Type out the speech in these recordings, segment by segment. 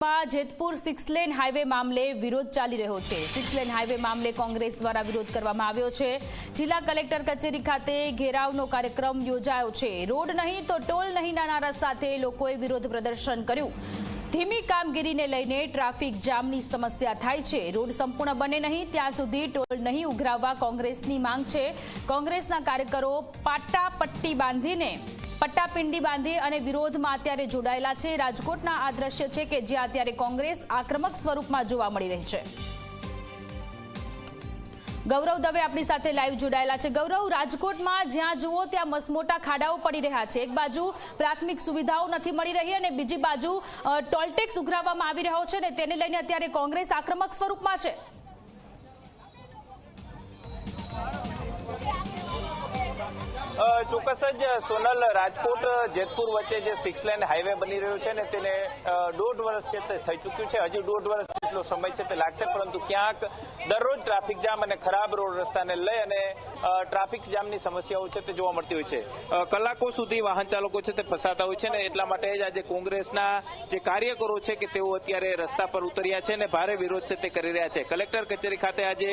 Jetpur 6 lane highway મામલે વિરોધ ચાલી રહ્યો છે। 6 લેન હાઈવે મામલે કોંગ્રેસ દ્વારા વિરોધ કરવામાં આવ્યો છે। જિલ્લા કલેક્ટર કચેરી ખાતે ઘેરાવનો કાર્યક્રમ યોજાયો છે। રોડ નહીં તો ટોલ નહીંના નારા સાથે લોકોએ વિરોધ પ્રદર્શન કર્યું। ધીમી કામગીરીને લઈને ટ્રાફિક જામની સમસ્યા થાય છે। રોડ સંપૂર્ણ બને નહીં ત્યાં સુધી ટોલ નહીં ઉઘરાવવા કોંગ્રેસની માંગ છે। કોંગ્રેસના કાર્યકરો પટ્ટી બાંધી અને વિરોધમાં અત્યારે જોડાયેલા છે। રાજકોટના આ દ્રશ્ય છે કે જ્યાં અત્યારે કોંગ્રેસ આક્રમક સ્વરૂપમાં જોવા મળી રહી છે। ગૌરવ દવે આપણી સાથે લાઈવ જોડાયેલા છે। ગૌરવ, રાજકોટમાં જ્યાં જુઓ ત્યાં મસમોટા ખાડાઓ પડી રહ્યા છે। એક બાજુ પ્રાથમિક સુવિધાઓ નથી મળી રહી અને બીજી બાજુ ટોલ ટેક્સ ઉઘરાવવામાં આવી રહ્યો છે ને તેને લઈને અત્યારે કોંગ્રેસ આક્રમક સ્વરૂપમાં છે। ચોક્કસ જ સોનલ, રાજકોટ જેતપુર વચ્ચે જે 6 લેન હાઈવે બની રહ્યો છે ને તેને 1.5 વર્ષ છે તે થઈ ચૂક્યું છે। હજી 1.5 વર્ષ જેટલો સમય છે તે લાગશે, પરંતુ ક્યાંક દરરોજ ટ્રાફિક જામ અને ખરાબ રોડ રસ્તાને લઈ અને ટ્રાફિક જામની સમસ્યાઓ છે તે જોવા મળતી હોય છે। કલાકો સુધી વાહન ચાલકો છે તે ફસાતા હોય છે ને એટલા માટે જ આજે કોંગ્રેસના જે કાર્યકરો છે કે તેઓ અત્યારે રસ્તા પર ઉતર્યા છે અને ભારે વિરોધ છે તે કરી રહ્યા છે। કલેક્ટર કચેરી ખાતે આજે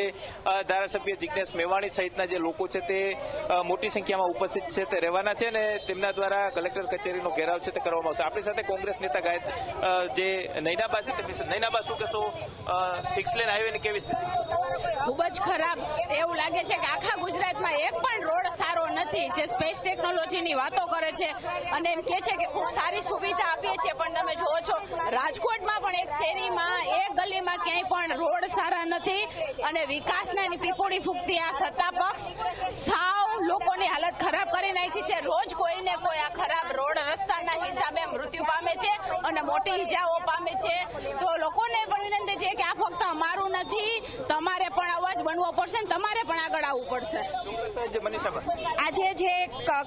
ધારાસભ્ય જિગ્નેશ મેવાણી સહિતના જે લોકો છે તે મોટી સંખ્યામાં ઉપસ્થિત છે તે રહેવાના છે અને તેમના દ્વારા કલેક્ટર કચેરીનો ઘેરાવ છે તે કરવામાં આવશે। આપણી સાથે કોંગ્રેસ નેતા જે નૈનાબા છે તે નૈનાબા, શું કહેશો, 6 લેન હાઈવેની કેવી સ્થિતિ? ખૂબ જ ખરાબ। એવું લાગે છે કે આખા ગુજરાતમાં એક પણ રોડ સારો નથી। જે સ્પેસ ટેકનોલોજીની વાતો કરે છે અને એમ કહે છે કે ખૂબ સારી સુવિધા આપીએ છીએ, પણ તમે જુઓ છો રાજકોટમાં પણ એક શેરીમાં એક ગલીમાં ક્યાંય પણ રોડ સારા નથી અને વિકાસના પીપોડી ફૂંકતી આ સત્તા પક્ષ સાવ લોકોની હાલત ખરાબ કરી નાખી છે। રોજ કોઈને કોઈ આ ખરાબ રોડ રસ્તાના હિસાબે મૃત્યુ પામે છે અને મોટી ઈજાઓ પામે છે। તો લોકોને પણ વિનંતી છે કે આ ફક્ત અમારું નથી, તમારે પણ અવાજ બનવો પડશે ને તમારે પણ આગળ આવવું પડશે। આજે જે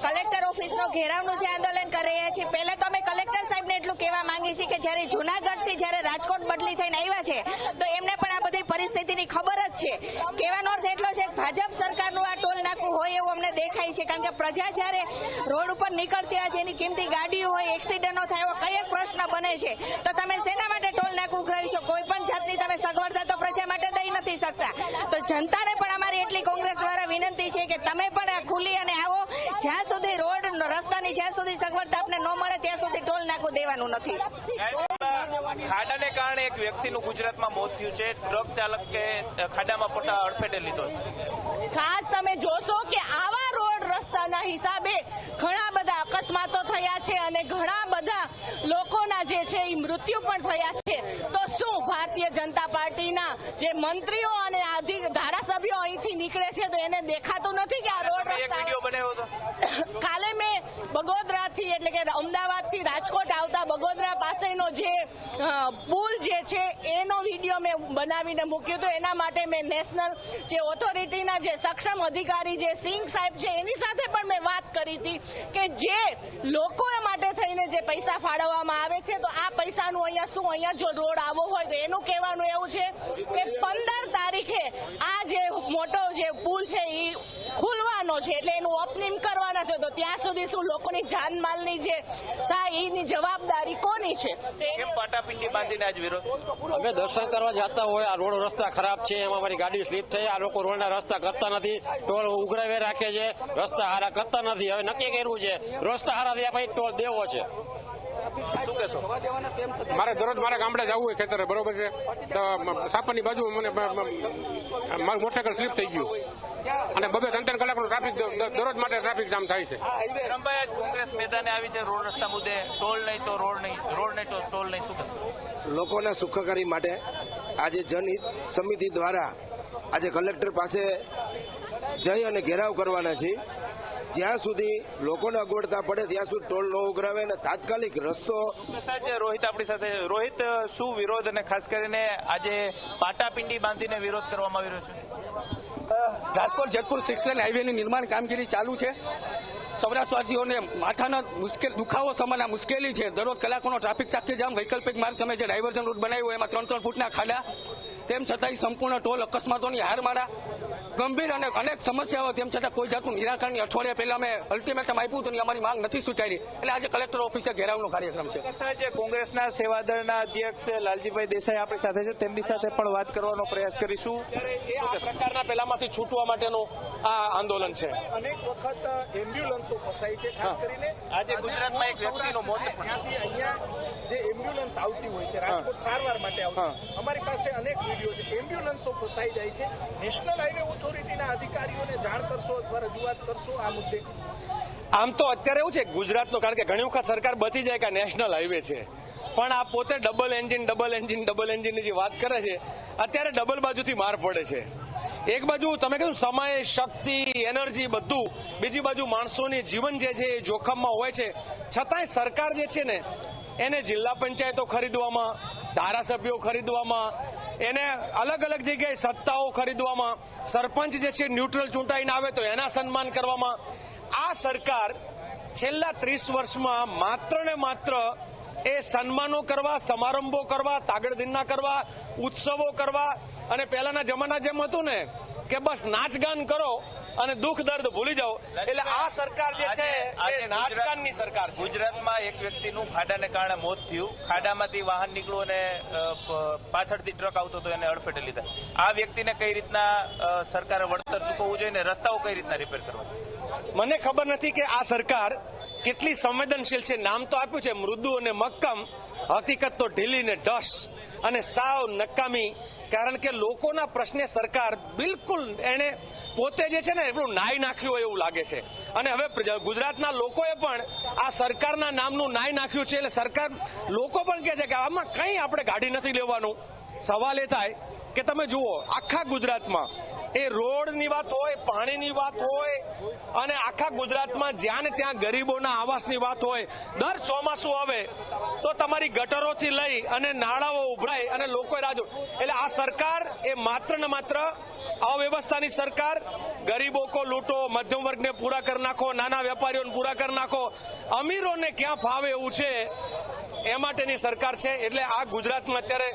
કલેક્ટર ઓફિસનો ઘેરાવનું જે આંદોલન કરી રહ્યા છીએ, પહેલા તો અમે કલેક્ટર સાહેબને એટલું કહેવા માંગીએ છીએ કે જ્યારે જૂનાગઢથી જ્યારે રાજકોટ બદલી થઈને આવ્યા છે તો એમને પણ આ બધી પરિસ્થિતિની ખબર જ છે। કહેવાનો અર્થ એટલો છે કે ભાજપ સરકારનું આ ટોલ નાકું હોય એવું અમને દેખાય છે, કારણ કે પ્રજા જ્યારે રોડ ઉપર નીકળતી હોય, જેની કિંમતી ગાડીઓ હોય, એક્સિડન્ટો થાય, એવો કઈ એક પ્રશ્ન બને છે તો તમે શેના માટે ટોલ નાકું ઉઘરાવી છો? કોઈ પણ જાતની તમે સગવડતા તો પ્રજા માટે દઈ નથી શકતા। તો જનતાને પણ અમારી એટલી કોંગ્રેસ દ્વારા વિનંતી છે કે તમે પણ ખુલી અને આવો। જ્યાં સુધી રોડ રસ્તાની જ્યાં સુધી સગવડતા આપને ન મળે ત્યાં સુધી ટોલ નાકું દેવાનું નથી। ખાડાને કારણે એક વ્યક્તિનું ગુજરાતમાં મોત થયું છે। ટ્રક ચાલકે ખાડામાં પડતા અડફેટે લીધો। ખાસ તમે જોશો કે આવા રોડ રસ્તાના હિસાબે ઘણા બધા અકસ્માતો થયા છે અને ઘણા બધા લોકોના જે છે એ મૃત્યુ પણ થયા છે। તો શું ભારતીય જનતા પાર્ટીના જે મંત્રીઓ અને ધારાસભ્યો અહીંથી નીકળે છે તો એને દેખાતું નથી કે આ રોડ રસ્તા? કાલે મેં બગોદરાથી એટલે કે અમદાવાદથી રાજકોટ આવતા બગોદરા પાસેનો જે પુલ જે છે એનો વિડીયો મેં બનાવીને મૂક્યો હતો। એના માટે મેં નેશનલ જે ઓથોરિટીના જે સક્ષમ અધિકારી જે સિંઘ સાહેબ છે એની સાથે પણ મેં વાત કરી હતી કે જે લોકો માટે થઈને જે પૈસા ફાળવવામાં આવે છે તો આ પૈસાનું અહીંયા જો રોડ આવો હોય તો એનું કહેવાનું એવું છે કે 15 તારીખે આ જે મોટો જે પુલ છે એ ખુલવાનો છે, એટલે એનું ઓપનિંગ કરવાના છે। તો ત્યાં સુધી શું લોકોની જાનમાલની જે થાય એની જવાબદારી કોની છે? કેમ પાટાપિંડી બાંધીને આજ વિરોધ? અમે દર્શન કરવા જતા હોય, આ રોડ રસ્તા ખરાબ છે, એમાં અમારી ગાડી સ્લીપ થઈ, આ લોકો રોડના રસ્તા કરતા નથી, ટોલ ઉઘરાવી રાખે છે, રસ્તા હારા કરતા નથી। હવે નક્કી કર્યું છે રસ્તા હારા થયા પછી ટોલ દેવો છે। મારે દરરોજ મારા ગામડે જવું હોય ખેતરે, બરોબર છે, તો સાપરની બાજુ મને મારું મોટરસાયકલ સ્લીપ થઈ ગયું અને 2-3 કલાકનો ટ્રાફિક દરરોજ માટે ટ્રાફિક જામ થાય છે। કોંગ્રેસ મેદાને આવી છે રોડ રસ્તા મુદ્દે, ટોલ નહીં તો રોડ નહીં, રોડ નહીં તો ટોલ નહીં, શું કરશો? લોકોના સુખાકારી માટે આજે જનહિત સમિતિ દ્વારા આજે કલેક્ટર પાસે જઈ અને ઘેરાવ કરવાના છે। જ્યાં સુધી લોકોને અગવડતા પડે ત્યાં સુધી ટોલ ન ઉઘરાવે અને તાત્કાલિક રસ્તો। રોહિત આપણી સાથે। રોહિત, શું વિરોધ અને ખાસ કરીને આજે પાટાપિંડી બાંધીને વિરોધ કરવામાં આવી રહ્યો છે? રાજકોટ જેતપુર 6 લેન હાઈવેની નિર્માણ કામગીરી ચાલુ છે। સૌરાષ્ટ્રવાસીઓને માથાનો દુખાવો સમાના મુશ્કેલી છે। દરરોજ કલાકોનો ટ્રાફિક ચાકી જામ, વૈકલ્પિક માર્ગ તમે જે ડાયવર્ઝન રૂટ બનાવ્યો એમાં 3-3 ફૂટના ખાડા, તેમ છતાંય સંપૂર્ણ ટોલ અકસ્માતોની હારમાળા। ગંભીર અને અનેક સમસ્યાઓ તેમ છતાં કોઈ જાતનું નિરાકરણની અઠવાડિયા પહેલા અમે અલ્ટિમેટમ આપ્યું હતું, અમારી માંગ નથી સ્વીકારી, એટલે આજે કલેક્ટર ઓફિસે ઘેરાવનો કાર્યક્રમ છે. જે કોંગ્રેસના સેવાદળના અધ્યક્ષ લાલજીભાઈ દેસાઈ આપણી સાથે છે, તેમની સાથે પણ વાત કરવાનો પ્રયાસ કરીશું. આ પ્રકારના પેલામાંથી છૂટવા માટેનું આ આંદોલન છે. અનેક વખત એમ્બ્યુલન્સો ફસાઈ છે, ખાસ કરીને આજે ગુજરાતમાં એક વ્યક્તિનું મોત ત્યાંથી અહીંયા જે એમ્બ્યુલન્સ આવતી હોય છે રાજકોટ સારવાર માટે આવતી, અમારી પાસે અનેક વિડીયો છે. એમ્બ્યુલન્સો ફસાઈ જાય છે. નેશનલ હાઈવે ઓથોરિટીના અધિકારીઓને જાણ કરશો અથવા રજૂઆત કરશો આ મુદ્દે? આમ તો અત્યારે એવું છે ગુજરાતનું, કારણ કે ઘણી વખત સરકાર બચી જાય કે નેશનલ હાઈવે છે, પણ આ પોતે ડબલ એન્જિનની જે વાત કરે છે, અત્યારે ડબલ બાજુથી માર પડે છે. એક બાજુ તમે કીધું સમય, શક્તિ, એનર્જી બધું, બીજી બાજુ માણસોની જીવન જે છે એ જોખમમાં હોય છે, છતાંય સરકાર જે છે ને એને જિલ્લા પંચાયતો ખરીદવામાં, ધારાસભ્યો ખરીદવામાં, એને અલગ અલગ જગ્યાએ સત્તાઓ ખરીદવામાં, સરપંચ જે છે ન્યુટ્રલ ચૂંટાઈને આવે તો એના સન્માન કરવામાં, આ સરકાર છેલ્લા 30 વર્ષમાં માત્ર ને માત્ર એ સન્માનો કરવા, સમારંભો કરવા, તાગડધીના કરવા, ઉત્સવો કરવા, અને પહેલાના જમાના જેમ હતું ને કે બસ નાચગાન કરો અને દુઃખ દર્દ ભૂલી જાઓ, એટલે આ સરકાર જે છે એ નાચગાનની સરકાર છે. ગુજરાતમાં એક વ્યક્તિનું ખાડાને કારણે મોત થયું. ખાડામાંથી વાહન નીકળ્યું અને પાછળથી ટ્રક આવતો તો એને અડફેટે લીધા. આ વ્યક્તિને કઈ રીતના સરકારે વળતર ચૂકવવું જોઈએ ને રસ્તાઓ કઈ રીતના રિપેર કરવા? મને ખબર નથી કે આ સરકાર કેટલી સંવેદનશીલ છે. નામ તો આપ્યું છે મૃદુ અને મક્કમ, હકીકત તો ઢીલી ને ઢસ અને સાવ નકામી. કારણ કે લોકોના પ્રશ્ને સરકાર બિલકુલ એને પોતે જે છે ને એટલું નાઈ નાખ્યું હોય એવું લાગે છે. અને હવે ગુજરાતના લોકોએ પણ આ સરકારના નામનું નાઈ નાખ્યું છે, એટલે સરકાર લોકો પણ કહે છે કે આમાં કંઈ આપણે ગાડી નથી લેવાનું. સવાલ એ થાય કે તમે જુઓ આખા ગુજરાતમાં એ રોડની વાત હોય, પાણીની વાત હોય, અને આખા ગુજરાતમાં જ્યાં ને ત્યાં ગરીબોના આવાસની વાત હોય, દર ચોમાસું આવે તો તમારી ગટરોથી લઈ અને નાળાઓ ઉભરાય અને લોકો રાહ. એટલે આ સરકાર એ માત્ર ને માત્ર અવ્યવસ્થાની સરકાર. ગરીબો કો લૂંટો, મધ્યમ વર્ગને પૂરા કરી નાખો, નાના વેપારીઓને પૂરા કરી નાખો, અમીરોને ક્યાં ફાવે એવું છે એ માટેની સરકાર છે. એટલે આ ગુજરાતમાં અત્યારે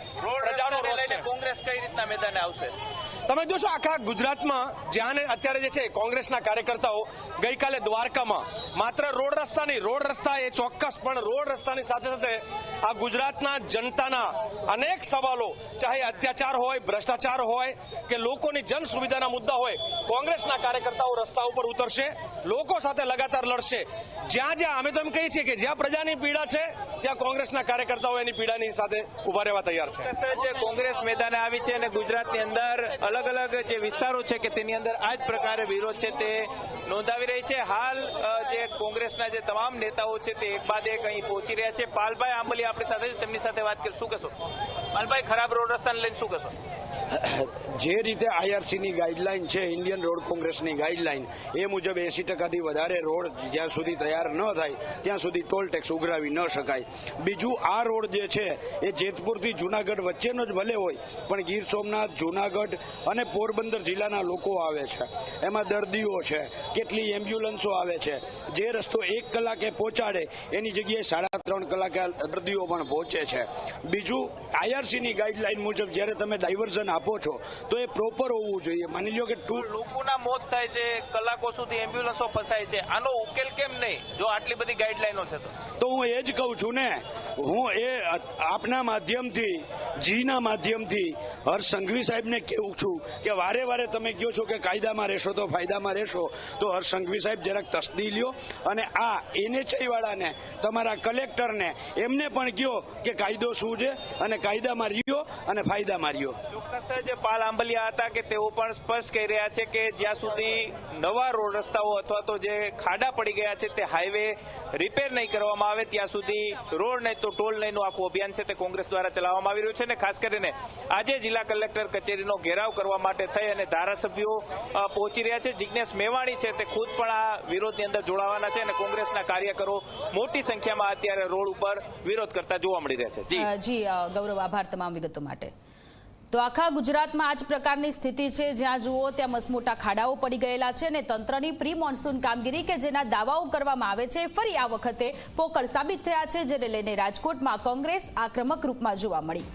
પ્રજાનો રોષ છે. કોંગ્રેસ કઈ રીતના મેદાને આવશે? તમે જોશો આખા ગુજરાતમાં જ્યાં અત્યારે જે છે કોંગ્રેસના કાર્યકર્તાઓ ગઈકાલે દ્વારકામાં માત્ર રોડ રસ્તા નહીં, રોડ રસ્તા એ ચોક્કસ, પણ રોડ રસ્તાની સાથે સાથે આ ગુજરાતના જનતાના અનેક સવાલો, ચાહે અત્યાચાર હોય, ભ્રષ્ટાચાર હોય કે લોકોની જન સુવિધાના મુદ્દા હોય, કોંગ્રેસના કાર્યકર્તાઓ રસ્તા ઉપર ઉતરશે, લોકો સાથે લગાતાર લડશે. જ્યાં અમે તો એમ કહીએ છીએ કે જ્યાં પ્રજાની પીડા છે ત્યાં કોંગ્રેસના કાર્યકર્તાઓ એની પીડાની સાથે ઉભા રહેવા તૈયાર છે. જે કોંગ્રેસ મેદાને આવી છે અને ગુજરાતની અંદર અલગ અલગ જે વિસ્તારો છે કે તેની અંદર આ જ પ્રકારે વિરોધ છે તે નોંધાવી રહી છે. હાલ જે કોંગ્રેસના જે તમામ નેતાઓ છે તે એક બાદ એક અહીં પહોંચી રહ્યા છે. પાલભાઈ આંબલી આપણી સાથે છે, તેમની સાથે વાત કરી. શું કહેશો પાલભાઈ, ખરાબ રોડ રસ્તાને લઈને શું કહેશો? જે રીતે આઈઆરસીની ગાઈડલાઈન છે, ઇન્ડિયન રોડ કોંગ્રેસની ગાઈડલાઈન, એ મુજબ 80%થી વધારે રોડ જ્યાં સુધી તૈયાર ન થાય ત્યાં સુધી ટોલ ટેક્સ ઉઘરાવી ન શકાય. બીજું, આ રોડ જે છે એ જેતપુરથી જુનાગઢ વચ્ચેનો જ ભલે હોય, પણ ગીર સોમનાથ, જુનાગઢ અને પોરબંદર જિલ્લાના લોકો આવે છે, એમાં દર્દીઓ છે, કેટલી એમ્બ્યુલન્સો આવે છે. જે રસ્તો 1 કલાકે પહોંચાડે એની જગ્યાએ 3.5 કલાકે દર્દીઓ પણ પહોંચે છે. બીજું, આઈઆરસીની ગાઈડલાઈન મુજબ જ્યારે તમે ડાયવર્ઝન આપો છો તો એ પ્રોપર હોવું જોઈએ. માની લો કે લોકોના મોત થાય છે, કલાકો સુધી એમ્બ્યુલન્સો ફસાય છે, આનો ઉકેલ કેમ નહીં જો આટલી બધી ગાઈડલાઈનો છે? તો હું એ જ કહું છું ને, હું એ આપના માધ્યમથી, જીના માધ્યમથી હર્ષ સંઘવી સાહેબને કહું છું કે વારે વારે તમે કહો છો કે કાયદામાં રહેશો તો ફાયદામાં રહેશો, તો હર્ષ સંઘવી સાહેબ જરાક તસ્દી લ્યો અને આ NHI વાળાને, તમારા કલેક્ટરને, એમને પણ કહો કે કાયદો શું છે અને કાયદામાં રહ્યો અને ફાયદામાં રહ્યો. જે પાલ આંબલિયા હતા કે તેઓ પણ સ્પષ્ટ કહી રહ્યા છે કે જ્યાં સુધી નવા રોડ રસ્તાઓ અથવા તો જે ખાડા પડી ગયા છે તે હાઈવે રિપેર નહીં કરવામાં આવે ત્યાં સુધી રોડ નહીં તો ટોલ નહીંનું આખું અભિયાન છે તે કોંગ્રેસ દ્વારા ચલાવવામાં આવી રહ્યું છે. અને ખાસ કરીને આજે જિલ્લા કલેક્ટર કચેરીનો ઘેરાવ કરવા માટે થઈ અને ધારાસભ્યો પહોંચી રહ્યા છે. જિજ્ઞેશ મેવાણી છે તે ખુદ પણ આ વિરોધની અંદર જોડાવાના છે અને કોંગ્રેસના કાર્યકરો મોટી સંખ્યામાં અત્યારે રોડ ઉપર વિરોધ કરતા જોવા મળી રહ્યા છે. જી ગૌરવ, આભાર તમામ વિગતો માટે. તો આખા ગુજરાતમાં આ જ પ્રકારની સ્થિતિ છે. જ્યાં જુઓ ત્યાં મસમોટા ખાડાઓ પડી ગયેલા છે અને તંત્રની પ્રી મોન્સૂન કામગીરી કે જેના દાવાઓ કરવામાં આવે છે ફરી આ વખતે પોકળ સાબિત થયા છે, જેને લઈને રાજકોટમાં કોંગ્રેસ આક્રમક રૂપમાં જોવા મળી.